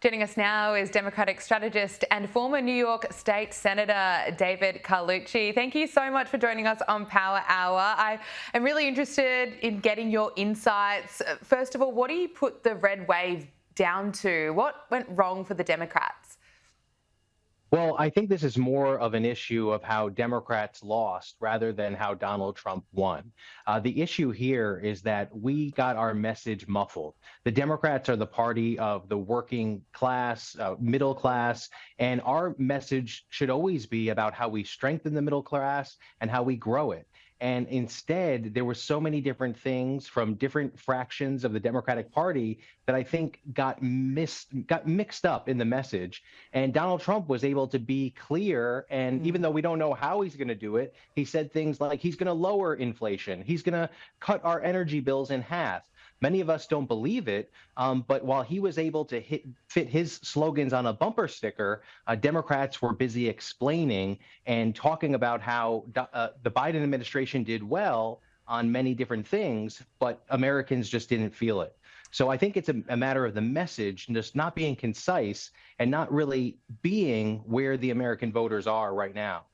Joining us now is Democratic strategist and former New York State Senator David Carlucci. Thank you so much for joining us on Power Hour. I am really interested in getting your insights. First of all, what do you put the red wave down to? What went wrong for the Democrats? Well, I think this is more of an issue of how Democrats lost rather than how Donald Trump won. The issue here is that we got our message muffled. The Democrats are the party of the working class, middle class, and our message should always be about how we strengthen the middle class and how we grow it. And instead, there were so many different things from different fractions of the Democratic Party that I think got mixed up in the message. And Donald Trump was able to be clear. And even though we don't know how he's going to do it, he said things like he's going to lower inflation. He's going to cut our energy bills in half. Many of us don't believe it, but while he was able to fit his slogans on a bumper sticker, Democrats were busy explaining and talking about how the Biden administration did well on many different things, but Americans just didn't feel it. So I think it's a matter of the message just not being concise and not really being where the American voters are right now.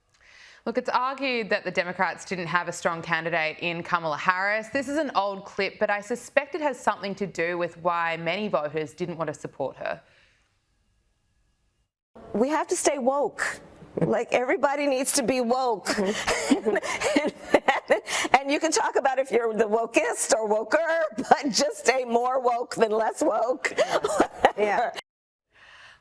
Look, it's argued that the Democrats didn't have a strong candidate in Kamala Harris. This is an old clip, but I suspect it has something to do with why many voters didn't want to support her. We have to stay woke. Like, everybody needs to be woke. and you can talk about if you're the wokest or woker, but just stay more woke than less woke. Yeah.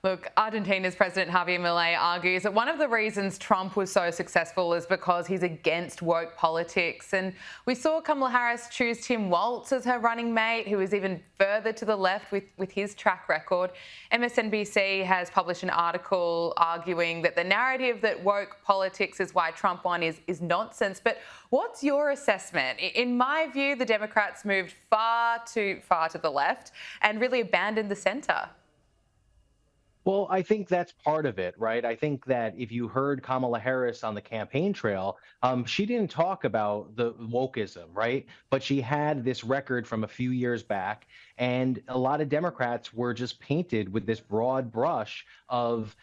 Look, Argentina's President Javier Milei argues that one of the reasons Trump was so successful is because he's against woke politics. And we saw Kamala Harris choose Tim Walz as her running mate, who is even further to the left with his track record. MSNBC has published an article arguing that the narrative that woke politics is why Trump won is nonsense. But what's your assessment? In my view, the Democrats moved far too far to the left and really abandoned the centre. Well, I think that's part of it, right? I think that if you heard Kamala Harris on the campaign trail, she didn't talk about the wokeism, right? But she had this record from a few years back, and a lot of Democrats were just painted with this broad brush of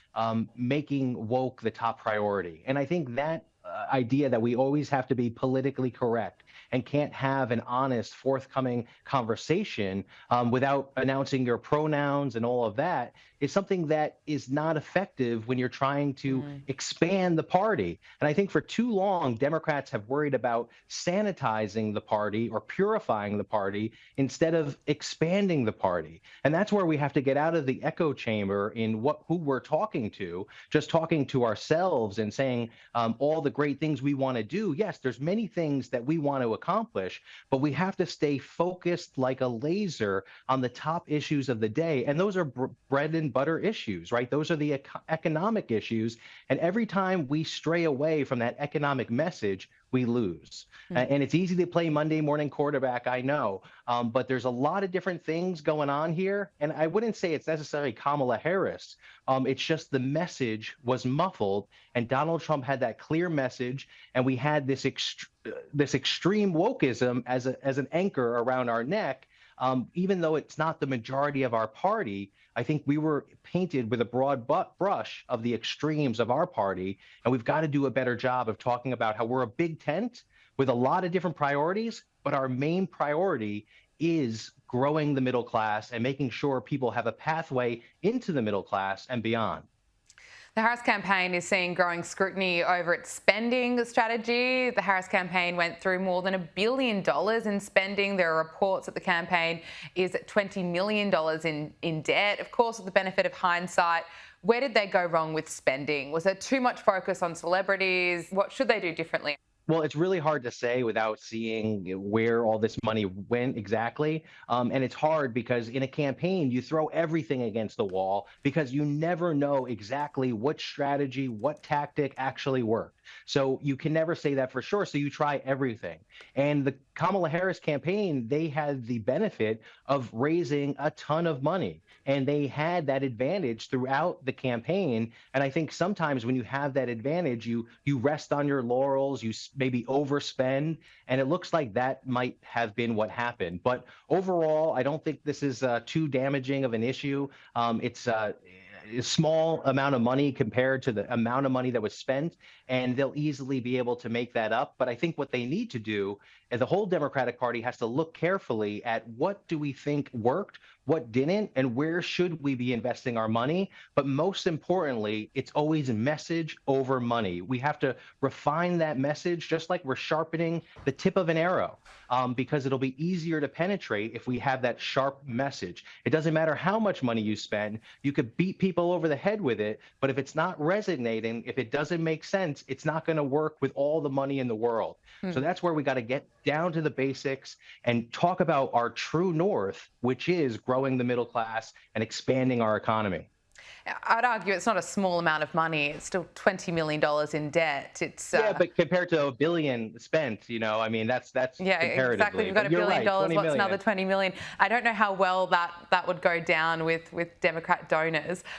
making woke the top priority. And I think that idea that we always have to be politically correct and can't have an honest, forthcoming conversation without announcing your pronouns and all of that is something that is not effective when you're trying to expand the party. And I think for too long, Democrats have worried about sanitizing the party or purifying the party instead of expanding the party. And that's where we have to get out of the echo chamber in who we're talking to, just talking to ourselves and saying all the great things we want to do. Yes, there's many things that we want to accomplish, but we have to stay focused like a laser on the top issues of the day. And those are bread and butter issues, right? Those are the economic issues. And every time we stray away from that economic message, we lose. And it's easy to play Monday morning quarterback, I know, but there's a lot of different things going on here. And I wouldn't say it's necessarily Kamala Harris. It's just the message was muffled, and Donald Trump had that clear message, and we had this extreme wokeism as an anchor around our neck. Even though it's not the majority of our party, I think we were painted with a broad brush of the extremes of our party. And we've got to do a better job of talking about how we're a big tent with a lot of different priorities, but our main priority is growing the middle class and making sure people have a pathway into the middle class and beyond. The Harris campaign is seeing growing scrutiny over its spending strategy. The Harris campaign went through more than $1 billion in spending. There are reports that the campaign is at $20 million in debt. Of course, with the benefit of hindsight, where did they go wrong with spending? Was there too much focus on celebrities? What should they do differently? Well, it's really hard to say without seeing where all this money went exactly. And it's hard because in a campaign, you throw everything against the wall because you never know exactly what strategy, what tactic actually worked. So you can never say that for sure. So you try everything. And the Kamala Harris campaign, they had the benefit of raising a ton of money. And they had that advantage throughout the campaign. And I think sometimes when you have that advantage, you rest on your laurels, you maybe overspend. And it looks like that might have been what happened. But overall, I don't think this is too damaging of an issue. It's a small amount of money compared to the amount of money that was spent, and they'll easily be able to make that up. But I think what they need to do, and the whole Democratic Party has to look carefully at what do we think worked, what didn't, and where should we be investing our money. But most importantly, it's always message over money. We have to refine that message, just like we're sharpening the tip of an arrow, because it'll be easier to penetrate if we have that sharp message. It doesn't matter how much money you spend. You could beat people over the head with it, but if it's not resonating, if it doesn't make sense, it's not going to work with all the money in the world. So that's where we got to get down to the basics and talk about our true north, which is growing the middle class and expanding our economy. I'd argue it's not a small amount of money. It's still $20 million in debt. It's yeah, but compared to $1 billion spent, I mean, that's yeah, comparatively. exactly. You've got $1 billion. Right, What's another 20 million? I don't know how well that would go down with Democrat donors.